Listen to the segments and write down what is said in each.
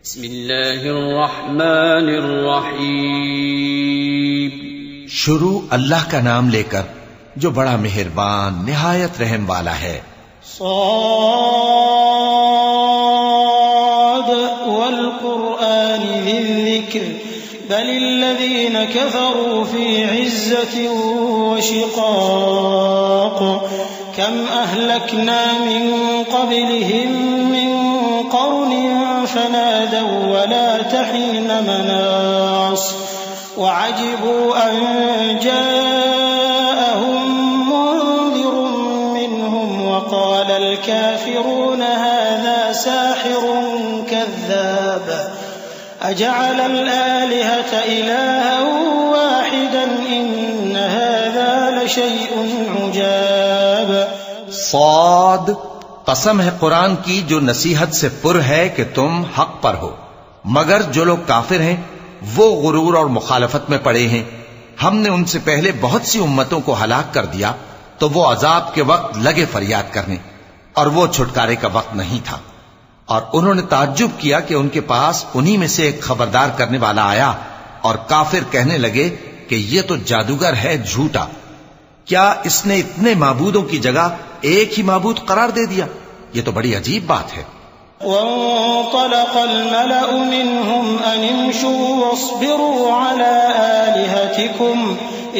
बिस्मिल्लाहिर्रहमानिर्रहीम। शुरू अल्लाह का नाम लेकर जो बड़ा मेहरबान निहायत रहम वाला है। साद वल कुरआनि ज़िक्र बलिल्लज़ीन कफ़रू फ़ी इज़्ज़तिन व शिक़ाक़ कम अहलकना मिन क़ब्लिहिम मिन क़र्निन फनादव वला तहीन मनास वअजिबू अन जाअहुम मुन्ज़िरुम मिनहुम वक़ालल काफ़िरून हाज़ा साहिरुन कज़्ज़ाब अजअलल आलिहता इलाहन वाहिदन इन्न हाज़ा लशैउन उजाब। साद, कसम है कुरान की जो नसीहत से पुर है कि तुम हक पर हो, मगर जो लोग काफिर हैं वो गुरूर और मुखालफत में पड़े हैं। हमने उनसे पहले बहुत सी उम्मतों को हलाक कर दिया तो वो अजाब के वक्त लगे फरियाद करने और वो छुटकारे का वक्त नहीं था। और उन्होंने ताज्जुब किया कि उनके पास उन्हीं में से एक खबरदार करने वाला आया और काफिर कहने लगे कि ये तो जादूगर है झूठा। क्या इसने इतने माबूदों की जगह एक ही माबूद करार दे दिया? ये तो बड़ी अजीब बात है। वंतलक़ल मलअु मिनहुम अन इमशू वस्बिरू अला आलिहतिकुम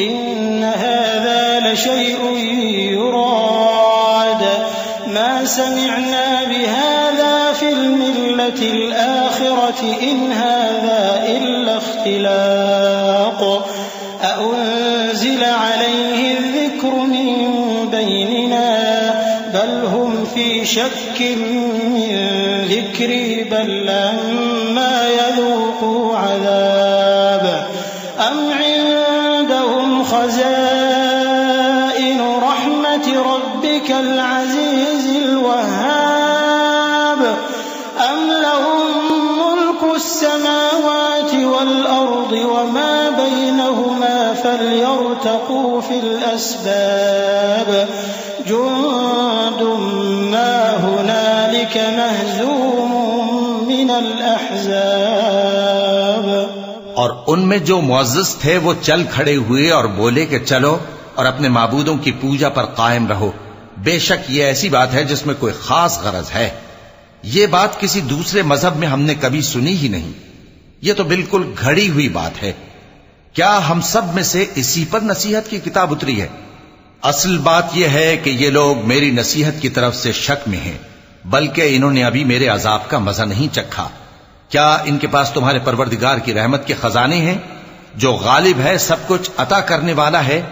इन्न हाज़ा लशैउन युराद मा समिअना बिहाज़ा फिल मिल्लतिल आखिरति इन हाज़ा इल्ला इख्तिलाक़ अउन्ज़िला अलैहि ज़िक्रु मिन बैनिना बल हुम फी शक्किन मिन ज़िक्री बल लम्मा यज़ूक़ू अज़ाब अम इन्दहुम ख़ज़ाइनु रहमति रब्बिकल अज़ीज़िल वह्हाब अम लहुम मुल्कुस समावाति वल अर्दि वमा बैनहुमा फल्यर्तक़ू फिल अस्बाब जुन्दुम मा हुनालिक महज़ूमुम मिनल अहज़ाब। और उनमें जो मुअज़्ज़ज़ थे वो चल खड़े हुए और बोले कि चलो और अपने माबूदों की पूजा पर कायम रहो। बेशक ये ऐसी बात है जिसमें कोई खास गरज है। ये बात किसी दूसरे मजहब में हमने कभी सुनी ही नहीं। ये तो बिल्कुल घड़ी हुई बात है। क्या हम सब में से इसी पर नसीहत की किताब उतरी है? असल बात यह है कि ये लोग मेरी नसीहत की तरफ से शक में हैं, बल्कि इन्होंने अभी मेरे अजाब का मजा नहीं चखा। क्या इनके पास तुम्हारे परवरदिगार की रहमत के खजाने हैं जो गालिब है, सब कुछ अता करने वाला है?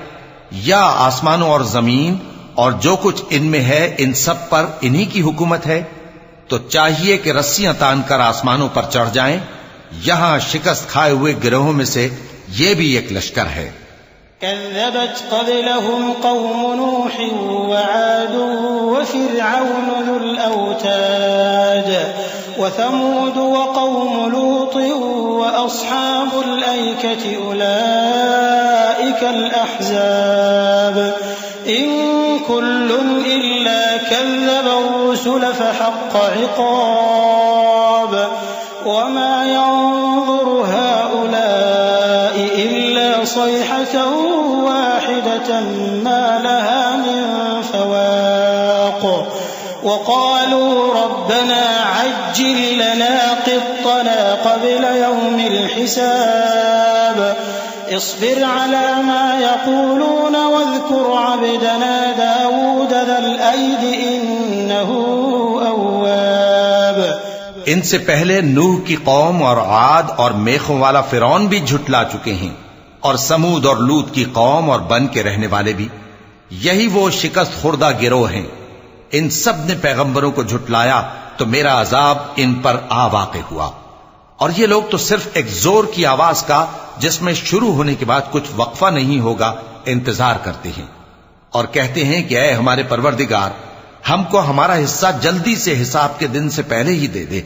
या आसमानों और जमीन और जो कुछ इनमें है इन सब पर इन्हीं की हुकूमत है? तो चाहिए कि रस्सियां तानकर आसमानों पर चढ़ जाएं। यहां शिकस्त खाए हुए गिरोहों में से ये भी एक लश्कर है। कज़्ज़बत क़ब्लहुम क़ौम नूह व आद व फ़िरऔन ज़ुल औताद व समूद व क़ौम लूत व अस्हाबुल ऐकति उलाइकल अहज़ाब इन कुल्लुन इल्ला कज़्ज़बर रुसुल फ़हक़्क़ इक़ाब वमा यंज़ुरु हाउलाइ इल्ला सयहतन वाहिदतन मा लहा मिन फ़वाक़ वक़ालू रब्बना अज्जिल लना क़ित्तना क़ब्ल यौमिल हिसाब इस्बिर अला मा यक़ूलून वज़्कुर अब्दना दाऊद ज़ल ऐदि इन्नहु अव्वाब। इनसे पहले नूह की कौम और आद और मेखों वाला फिरौन भी झुटला चुके हैं, और समूद और लूत की कौम और बन के रहने वाले भी। यही वो शिकस्त खुर्दा गिरोह हैं। इन सब ने पैगंबरों को झुटलाया तो मेरा अजाब इन पर आ वाक़े हुआ। और ये लोग तो सिर्फ एक जोर की आवाज का, जिसमें शुरू होने के बाद कुछ वक्फा नहीं होगा, इंतजार करते हैं और कहते हैं कि ऐ हमारे परवरदिगार, हमको हमारा हिस्सा जल्दी से हिसाब के दिन से पहले ही दे दे।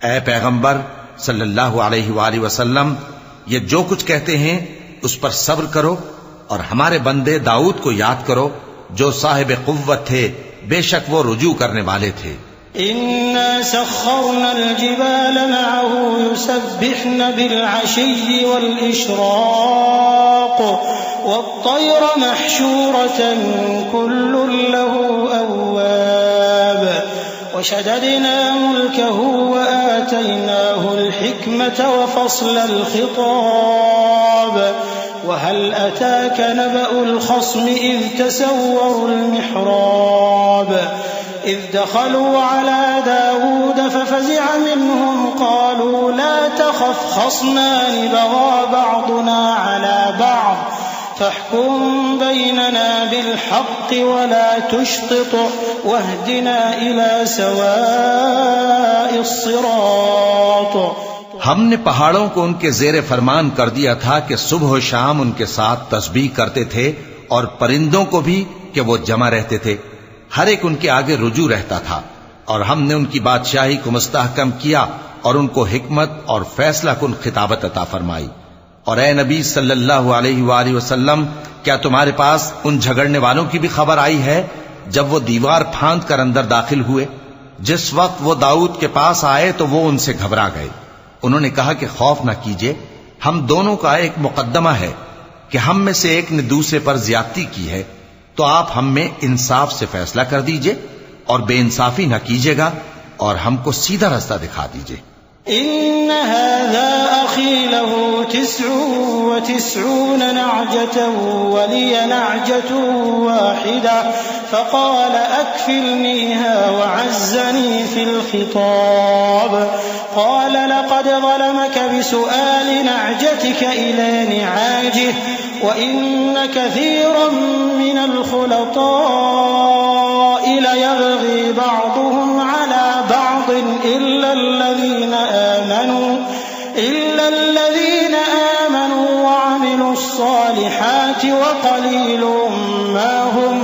ऐ पैगंबर सल्लल्लाहु अलैहि वसल्लम, ये जो कुछ कहते हैं उस पर सब्र करो और हमारे बंदे दाऊद को याद करो जो साहिब कुव्वत थे, बेशक वो रुजू करने वाले थे। इन्ना सख्खरना अल-जिबाल मअहू युसब्बिहना बिल-अशिय्यि वल-इशराक़ वत-तय्र महशूरतन कुल्लुन लहू अव्वाब वशददना मुल्कहू वआतैनाहु अल-हिक्मत वफ़स्ल अल-ख़िताब वहल अताक नबअुल ख़स्म इज़ तसव्वरु अल-मिहराब इज़ दख़लू अला दाऊद फ़फ़ज़िअ मिन्हुम क़ालू ला तख़फ़ ख़स्मान बग़ा बअदुना अला बअद फ़हकुम बैनना बिल-हक़्क़ वला तुशतित वहदिना इला सवाइस-सिरात। हमने पहाड़ों को उनके जेरे फरमान कर दिया था कि सुबह और शाम उनके साथ तस्बीह करते थे और परिंदों को भी कि वो जमा रहते थे, हर एक उनके आगे रुजू रहता था। और हमने उनकी बादशाही को मुस्तहकम किया और उनको हिकमत और फैसला कुन खिताबत अता फरमाई। और ए नबी सल्लल्लाहु अलैहि वसल्लम, क्या तुम्हारे पास उन झगड़ने वालों की भी खबर आई है जब वो दीवार फांद कर अंदर दाखिल हुए? जिस वक्त वो दाऊद के पास आए तो वो उनसे घबरा गए। उन्होंने कहा कि खौफ न कीजिए, हम दोनों का एक मुकद्दमा है कि हम में से एक ने दूसरे पर ज्यादती की है, तो आप हम में इंसाफ से फैसला कर दीजिए और बेइंसाफी न कीजिएगा और हमको सीधा रास्ता दिखा दीजिए। इन्न हाज़ा अख़ी लहू 99 नअजतन वलिय नअजतुन वाहिदा फ़क़ाल अक्फ़िलनीहा वअज़्ज़नी फ़िल ख़िताब क़ाल लक़द ज़लमक बिसुआल नअजतिक इला निआजिह वइन्न कसीरन मिनल ख़ुलताइ लयबग़ी बअदुहुम अला बअदिन इल्ला الذين آمنوا وعملوا الصالحات وقليل ما هم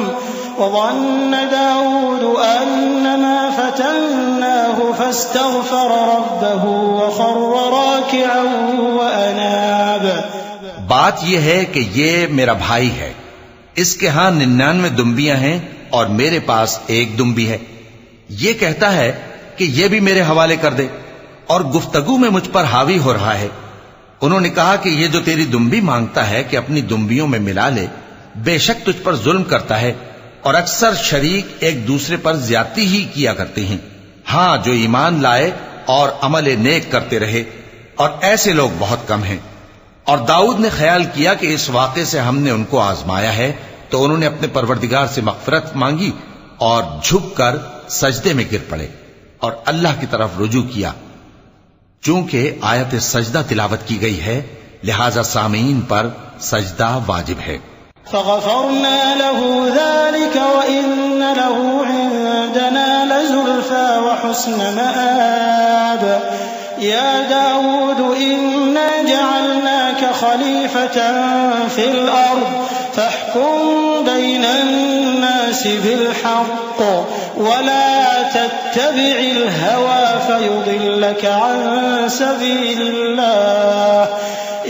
وظن داود أنما فتناه فاستغفر ربه وخر راكعا وأناب। बात यह है कि ये मेरा भाई है, इसके यहां 99 दुम्बियां हैं और मेरे पास एक दुम्बी है। ये कहता है कि ये भी मेरे हवाले कर दे और गुफ्तगू में मुझ पर हावी हो रहा है। उन्होंने कहा कि ये जो तेरी दुम्बी मांगता है कि अपनी दुम्बियों में मिला ले, बेशक तुझ पर जुल्म करता है और अक्सर शरीक एक दूसरे पर ज्यादती ही किया करते हैं। हां, जो ईमान लाए और अमल नेक करते रहे, और ऐसे लोग बहुत कम हैं। और दाऊद ने ख्याल किया कि इस वाक़े से हमने उनको आजमाया है, तो उन्होंने अपने परवरदिगार से मग़फ़िरत मांगी और झुककर सजदे में गिर पड़े और अल्लाह की तरफ रुजू किया। चूंकि आयत सजदा तिलावत की गई है, लिहाजा सामीन पर सजदा वाजिब है। फ़ग़फ़रना लहू ज़ालिक व इन्न लहू इंदना लज़ुल्फ़ा व हुस्न मआब। या दाऊद इन्ना जअलनाका खलीफ़तन फ़िल अर्ज़ फ़हकुम बैनन नासि बिल हक़्क़ वला तत्तबिअल हवा फयुदिल्लक अन सबीलिल्लाह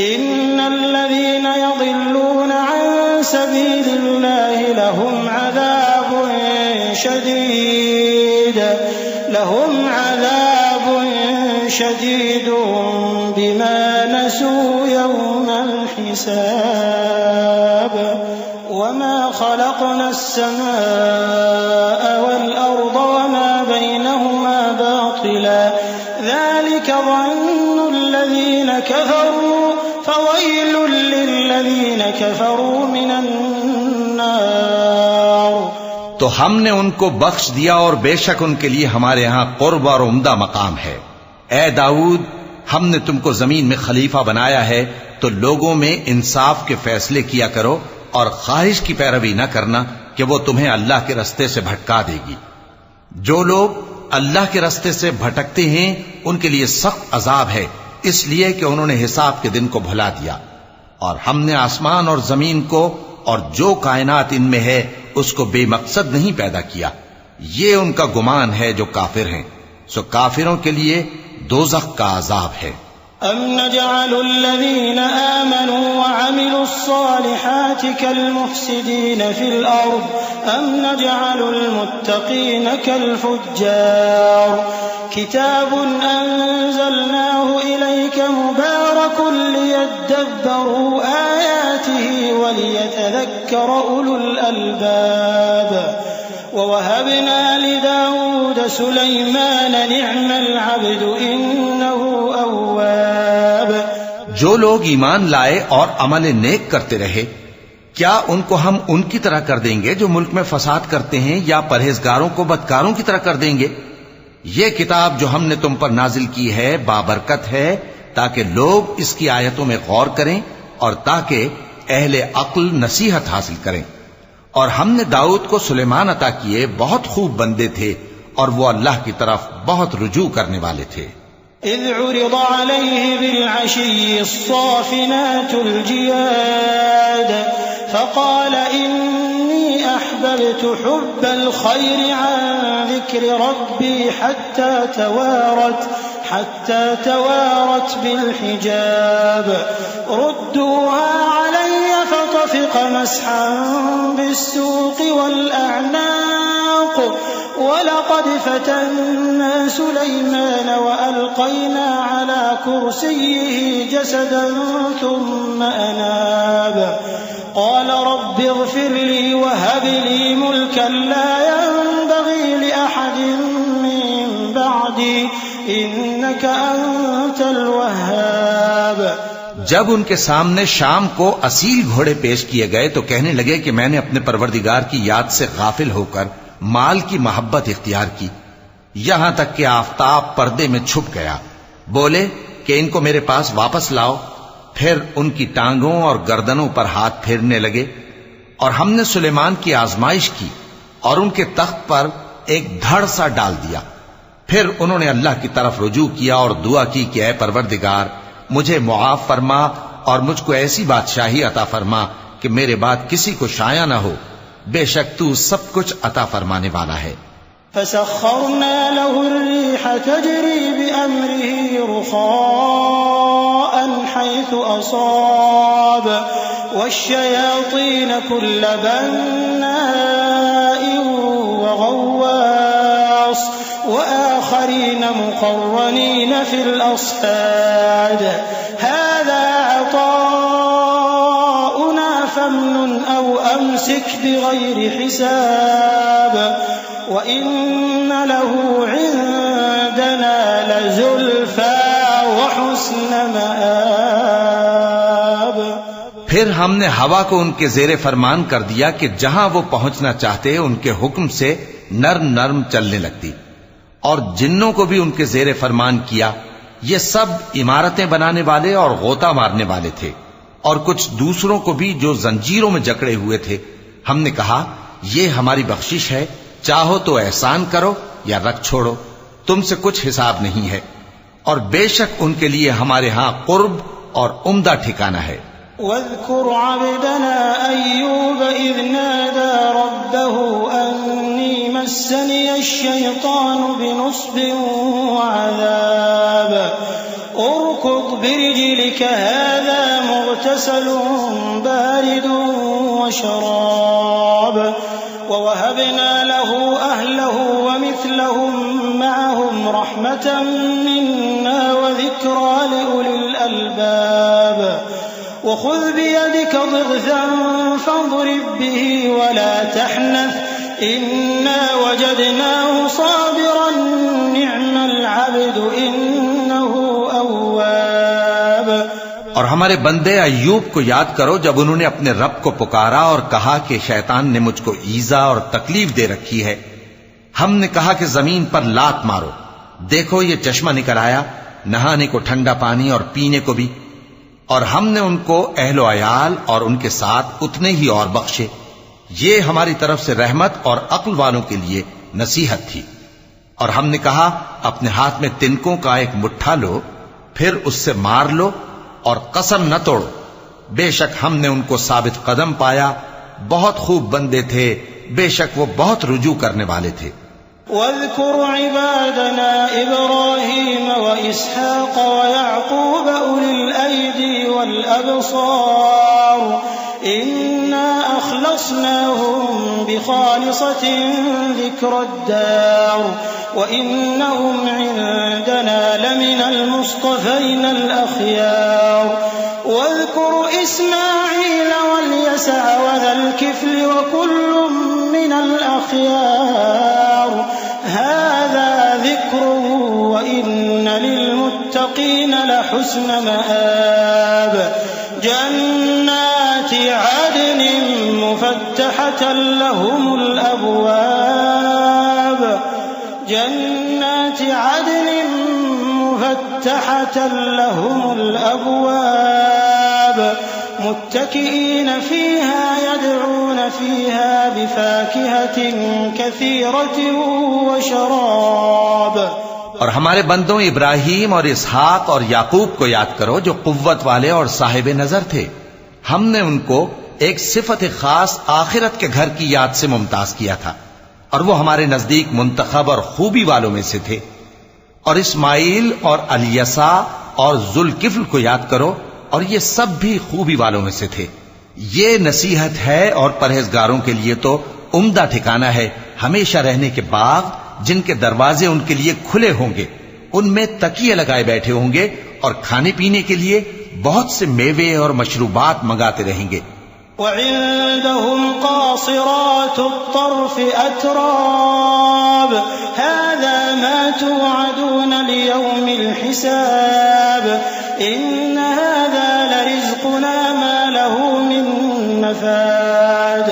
इन्नल लज़ीना यज़िल्लूना अन सबीलिल्लाहि लहुम अज़ाबुन शदीदुन बिमा नसू यौमल हिसाब वमा खलक़ना अस्समाअ वल अर्ज़ वमा बैनहुमा बातिला ज़ालिक ज़न्नुल लज़ीना कफ़रू फ़वैलुल लिल्लज़ीना कफ़रू मिनन नार। तो हमने उनको बख्श दिया और बेशक उनके लिए हमारे यहां कुर्ब और उम्दा मकाम है। ए दाऊद, हमने तुमको जमीन में खलीफा बनाया है, तो लोगों में इंसाफ के फैसले किया करो और ख्वाहिश की पैरवी न करना कि वो तुम्हें अल्लाह के रास्ते से भटका देगी। जो लोग अल्लाह के रास्ते से भटकते हैं उनके लिए सख्त अजाब है, इसलिए कि उन्होंने हिसाब के दिन को भुला दिया। और हमने आसमान और जमीन को और जो कायनात इनमें है उसको बेमकसद नहीं पैदा किया। ये उनका गुमान है जो काफिर हैं, सो काफिरों के लिए दोज़ख का अजाब है। अम नजअलुल्लज़ीन आमनू व अमिलुस्सालिहाति कलमुफ्सिदीन फिल अर्द अम नजअलुल मुत्तक़ीन कलफुज्जार किताबुन अंज़लनाहु इलैका मुबारकुन लियद्दब्बरू आयातिही व लियतज़क्कर उलुल अलबाब ववहबना लिदाऊद सुलैमान निअमल अब्दु इन्नहु अव्वाब। जो लोग ईमान लाए और अमल नेक करते रहे, क्या उनको हम उनकी तरह कर देंगे जो मुल्क में फसाद करते हैं, या परहेजगारों को बदकारों की तरह कर देंगे? ये किताब जो हमने तुम पर नाजिल की है बाबरकत है, ताकि लोग इसकी आयतों में गौर करें और ताकि अहले अक्ल नसीहत हासिल करें। और हमने दाऊद को सुलेमान अता किए, बहुत खूब बंदे थे और वो अल्लाह की तरफ बहुत रुजू करने वाले थे। इज़ उरिद अलैहि बिलअशिय्यि अस्साफ़िनातुल जियाद फ़क़ाल इन्नी अहबब्तु हुब्बल ख़ैरि अन ज़िक्रि रब्बी हत्ता तवारत बिलहिजाब रुद्दूहा अलय्य फ़तफ़िक़ मस्हन बिस्सूक़ि वल्अअनाक़ वलक़द फ़तन्ना सुलैमान वअल्क़ैना अला कुर्सिय्यिहि जसदन थुम्म अनाब क़ाल रब्बि इग़फ़िर ली वहब ली मुल्कन ला यंबग़ी लिअहदिन मिन बअदी इन्नका अंतल वह्हाब। जब उनके सामने शाम को असील घोड़े पेश किए गए तो कहने लगे कि मैंने अपने परवरदिगार की याद से गाफिल होकर माल की मोहब्बत इख्तियार की, यहां तक कि आफताब पर्दे में छुप गया। बोले कि इनको मेरे पास वापस लाओ। फिर उनकी टांगों और गर्दनों पर हाथ फेरने लगे और हमने सुलेमान की आजमाइश की और उनके तख्त पर एक धड़ सा डाल दिया। फिर उन्होंने अल्लाह की तरफ रुजू किया और दुआ की कि ऐ परवरदिगार, मुझे मुआफ फरमा और मुझको ऐसी बादशाही अता फरमा कि मेरे बाद किसी को शाया न हो। बेशक तू सब कुछ अता फरमाने वाला है। फसख्खरना लहु अर्रीह तजरी बिअम्रिही रुखाअन हैथु असाब वश्शयातीन कुल्ल बन्नाइन व गव्वास वआखरीन मुक़र्रनीन फिल अस्फ़ाद हाज़ा अताउना फम्नुन औ अमसिक बिग़ैरि हिसाब व इन्न लहु इंदना लज़ुल्फ़ा व हुस्न मआब। फिर हमने हवा को उनके जेरे फरमान कर दिया कि जहां वो पहुंचना चाहते उनके हुक्म से नर्म नर्म चलने लगती, और जिन्नों को भी उनके जेरे फरमान किया। ये सब इमारतें बनाने वाले और गोता मारने वाले थे, और कुछ दूसरों को भी जो जंजीरों में जकड़े हुए थे। हमने कहा ये हमारी बख्शिश है, चाहो तो एहसान करो या रख छोड़ो, तुमसे कुछ हिसाब नहीं है। और बेशक उनके लिए हमारे यहां कुर्ब और उम्दा ठिकाना है। वज़्कुर अब्दना अय्यूब इज़ नादा रब्बहु अन्नी मस्सनिय शैतानु बिनुस्बिन व अज़ाब उरकुद बिरिजलिक हाज़ा मुग़तसलुन बारिदुन व शराब ववहबना लहु अहलहु व मिस्लहुम मअहुम रहमतन मिन्ना व ज़िक्रा लिउलिल अलबाब वख़ुज़ बियदिक ज़िग़्फ़न फ़ाضरिब बिही वला तहनथ इन्ना वजदनाहु साबिरन निअमल अब्दु इन्नहु अव्वाब। और हमारे बंदे अय्यूब को याद करो जब उन्होंने अपने रब को पुकारा और कहा कि शैतान ने मुझको ईजा और तकलीफ दे रखी है। हमने कहा कि जमीन पर लात मारो, देखो ये चश्मा निकल आया, नहाने को ठंडा पानी और पीने को भी। और हमने उनको अहलो अयाल और उनके साथ उतने ही और बख्शे। ये हमारी तरफ से रहमत और अक्ल वालों के लिए नसीहत थी। और हमने कहा अपने हाथ में तिनकों का एक मुट्ठा लो, फिर उससे मार लो और कसम न तोड़ो। बेशक हमने उनको साबित कदम पाया, बहुत खूब बंदे थे, बेशक वो बहुत रुजू करने वाले थे। واذكر عبادنا إبراهيم وإسحاق ويعقوب أولي الأيدي والأبصار إنا أخلصناهم بخالصة ذكر الدار وإنهم عندنا لمن المصطفين الأخيار واذكر إسماعيل واليسع وذا الكفل وكل من الأخيار هذا ذكر وإن للمتقين لحسن مآب جنات عدن مفتحة لهم الأبواب جنات عدن مفتحة لهم الأبواب متكئين فيها يدعون فيها بفاكهة كثيرة وشراب और हमारे बंदों इब्राहीम और इसहाक और याकूब को याद करो जो कुव्वत वाले और साहिब नजर थे। हमने उनको एक सिफत खास आखिरत के घर की याद से मुमताज किया था और वो हमारे नजदीक मुंतखब और खूबी वालों में से थे। और इस्माइल और अलियसा और जुल्किफ्ल को याद करो और ये सब भी खूबी वालों में से थे। ये नसीहत है और परहेजगारों के लिए तो उम्दा ठिकाना है हमेशा रहने के बाग जिनके दरवाजे उनके लिए खुले होंगे, उनमें तकिए लगाए बैठे होंगे और खाने पीने के लिए बहुत से मेवे और मशरूबात मंगाते रहेंगे। वइंदहुम क़ासिरातुत तर्फ़ अतराब हाज़ा मा तुअदून लियौमिल हिसाब इन्न हाज़ा लरिज़्क़ुना मा लहू मिन नफ़ाद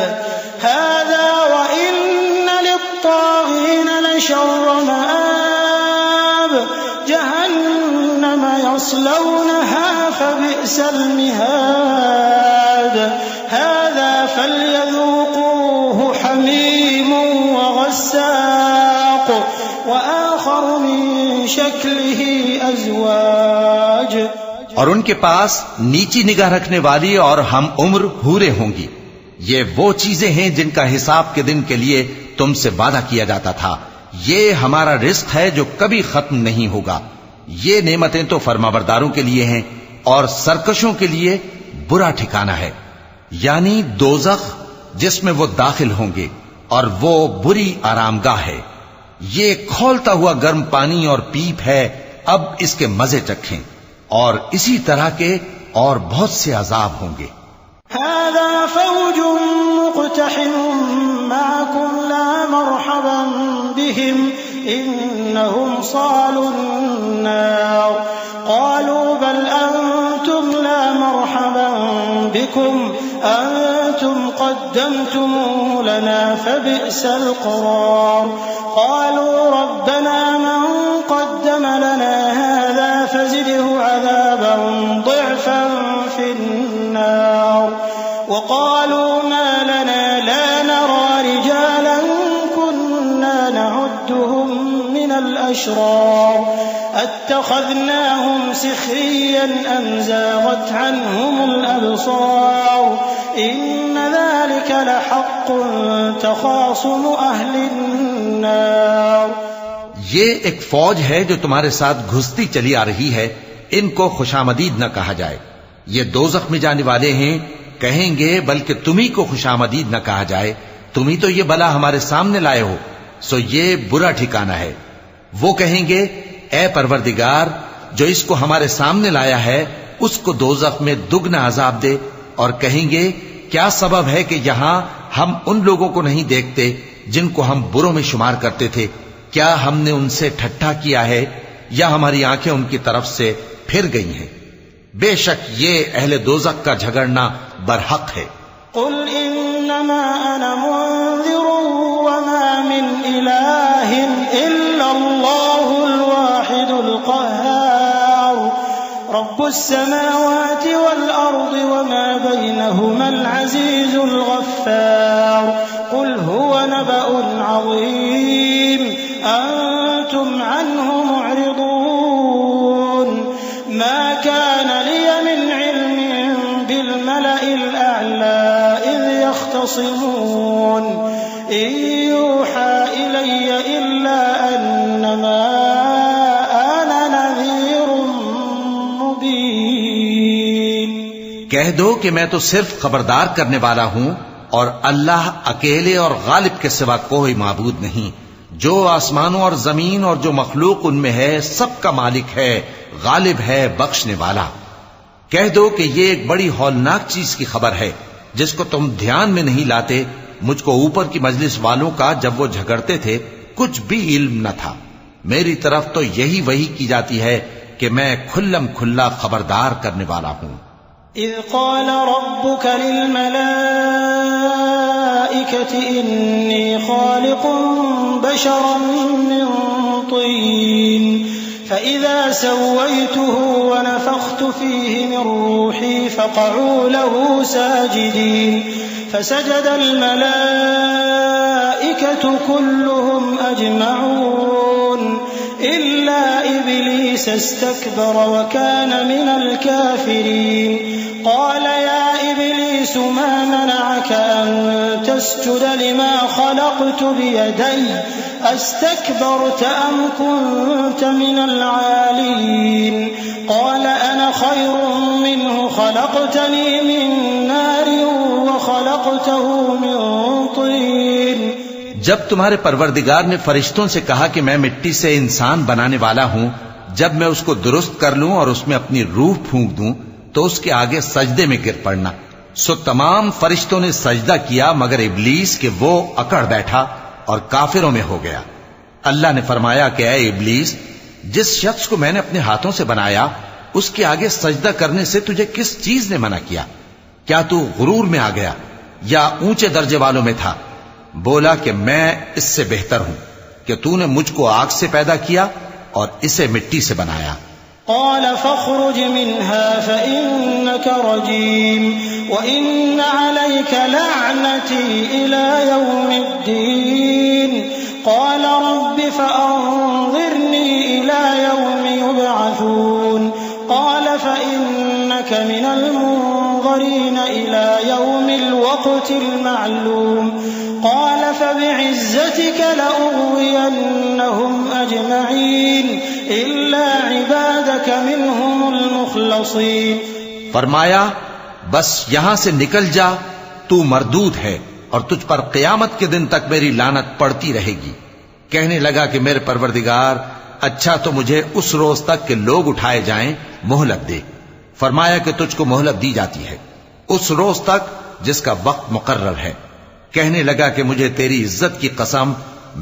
हाज़ा व इन्न लित्ताग़ीन लशर्र मआब जहन्नम यस्लौनहा फबि'सल मिहाद هذا فليذوقوه حميم وغساق وآخر من شكله أزواج और उनके पास नीची निगाह रखने वाली और हम उम्र हूरें होंगी। ये वो चीजें हैं जिनका हिसाब के दिन के लिए तुमसे वादा किया जाता था। ये हमारा रिस्क है जो कभी खत्म नहीं होगा। ये नेमतें तो फरमाबरदारों के लिए हैं और सरकशों के लिए बुरा ठिकाना है, यानी दोज़ख जिसमें वो दाखिल होंगे और वो बुरी आरामगाह है। ये खौलता हुआ गर्म पानी और पीप है, अब इसके मजे चखें। और इसी तरह के और बहुत से अजाब होंगे। हाज़ा फ़ौजुन मुक़्तहिमुन मअकुम ला मरहबन बिहिम इन्नहुम सालुन नार क़ालू बल अंतुम ला मरहबन बिकुम अंतुम क़द्दमतुमूहु लना फ़बि'सल क़रार क़ालू रब्बना मन क़द्दम लना हाज़ा फ़ज़िदहु अज़ाबन ضिअफ़न फ़िन्नार वक़ालू मा लना ला नरा रिजालन कुन्ना नअुद्दुहुम मिनल अशरार अत्तख़ज़नाहुम सिख़रिय्यन अम ज़ाग़त अन्हुमुल अबसार इन्न ज़ालिक लहक़्क़ुन तख़ासुमु अहलिन नार। ये एक फौज है जो तुम्हारे साथ घुसती चली आ रही है, इनको खुशामदीद न कहा जाए। ये दोज़ख में जाने वाले हैं, कहेंगे बल्कि तुम्ही को खुशामदीद न कहा जाए, तुम्ही तो ये बला हमारे सामने लाए हो, सो ये बुरा ठिकाना है। वो कहेंगे ए परवरदिगार, जो इसको हमारे सामने लाया है उसको दोज़ख में दुगना अजाब दे। और कहेंगे क्या सबब है कि यहां हम उन लोगों को नहीं देखते जिनको हम बुरों में शुमार करते थे? क्या हमने उनसे ठट्ठा किया है या हमारी आंखें उनकी तरफ से फिर गई हैं? बेशक ये अहले दोज़ख का झगड़ना बरहक है। कुल इन्नमा अना मुन्ज़िरुन वमा मिन इलाहिन इल्लल्लाहुल वाहिदुल क़ह्हार रब्बुस समावाति वल अर्दि वमा बैनहुमल अज़ीज़ुल गफ़्फ़ार कुल हुवा नबअुन अज़ीम अंतुम अन्हु मुअरिदून मा कान लिय मिन इल्मिन बिल मलइल अअला इज़ यख़्तसिमून इन यूहा इलय्य इल्ला कह दो कि मैं तो सिर्फ खबरदार करने वाला हूं और अल्लाह अकेले और गालिब के सिवा कोई माबूद नहीं। जो आसमानों और जमीन और जो मखलूक उनमें है सबका मालिक है, गालिब है, बख्शने वाला। कह दो कि ये एक बड़ी हौलनाक चीज की खबर है जिसको तुम ध्यान में नहीं लाते। मुझको ऊपर की मजलिस वालों का जब वो झगड़ते थे कुछ भी इल्म न था। मेरी तरफ तो यही वही की जाती है कि मैं खुल्लम खुल्ला खबरदार करने वाला हूं। इज़ क़ाल रब्बुक लिल मलाइकति इन्नी ख़ालिक़ुन बशरन मिन तीन फ़इज़ा सव्वय्तुहु व नफ़ख़्तु फ़ीहि मिन रूही फ़क़अू लहू साजिदीन फ़सजदल मलाइकतु कुल्लुहुम अजमऊन इल्ला इब्लीस इस्तकबर व कान मिनल काफ़िरीन क़ाल या इब्लीस मा मनअक अन तस्जुद लिमा ख़लक़्तु बियदैया अस्तकबरत अम कुन्त मिनल आलीन क़ाल अना ख़ैरुम मिन्हु ख़लक़तनी मिन नारिन व ख़लक़तहु मिन तीन। जब तुम्हारे परवरदिगार ने फरिश्तों से कहा कि मैं मिट्टी से इंसान बनाने वाला हूं, जब मैं उसको दुरुस्त कर लूं और उसमें अपनी रूह फूंक दूं तो उसके आगे सजदे में गिर पड़ना। सो तमाम फरिश्तों ने सजदा किया मगर इब्लीस के वो अकड़ बैठा और काफिरों में हो गया। अल्लाह ने फरमाया कि ऐ इब्लीस, जिस शख्स को मैंने अपने हाथों से बनाया उसके आगे सजदा करने से तुझे किस चीज ने मना किया? क्या तू गुरूर में आ गया या ऊंचे दर्जे वालों में था? बोला कि मैं इससे बेहतर हूं कि तूने मुझको आग से पैदा किया और इसे मिट्टी से बनाया। क़ाल फ़ख़्रुज मिन्हा फ़इन्नक रजीम व इन्न अलैक लअनती इला यौमिद्दीन क़ाल रब्बि फ़अन्ज़िरनी इला यौमि युबअसून क़ाल फ़इन्नक मिनल मुन्ज़रीन इला यौमिल वक़्तिल मअलूम क़ाल फ़बिइज़्ज़तिक लअग़वियन्नहुम अजमईन इल्ला इबादक मिनहुमुल मुख़लसीन। फरमाया बस यहां से निकल जा, तू मरदूद है और तुझ पर क़यामत के दिन तक मेरी लानत पड़ती रहेगी। कहने लगा कि मेरे परवरदिगार, अच्छा तो मुझे उस रोज तक के लोग उठाए जाएं मोहलत दे। फरमाया कि तुझको मोहलत दी जाती है उस रोज तक जिसका वक्त मुकर्रर है। कहने लगा कि मुझे तेरी इज्जत की कसम,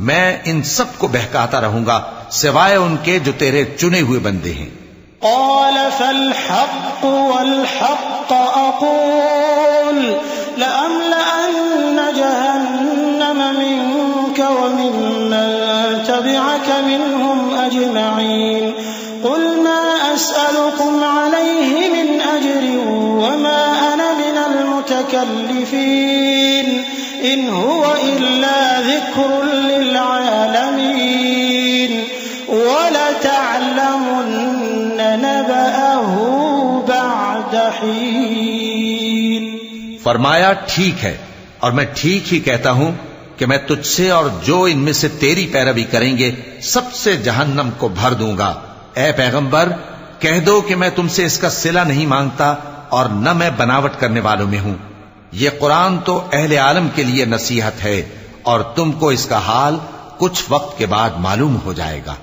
मैं इन सब को बहकाता रहूंगा सिवाय उनके जो तेरे चुने हुए बंदे हैं। क़ाल फ़ल-हक़्क़ वल-हक़्क़ अक़ूल लअम्लअन्न जहन्नम मिन्क व मिम्मन तबिअक मिनहुम अजमईन क़ुल मा अस्अलुकुम अलैहि मिन अज्रिन व मा अना मिनल मुतकल्लिफ़ीन इन हुवा इल्ला ज़िक्रुन लिलआलमीन वलतअलमुन्न नबअहु बअद हीन। फरमाया ठीक है और मैं ठीक ही कहता हूं कि मैं तुझसे और जो इनमें से तेरी पैरवी करेंगे सबसे जहन्नम को भर दूंगा। ऐ पैगंबर, कह दो कि मैं तुमसे इसका सिला नहीं मांगता और न मैं बनावट करने वालों में हूं। ये कुरान तो अहले आलम के लिए नसीहत है और तुमको इसका हाल कुछ वक्त के बाद मालूम हो जाएगा।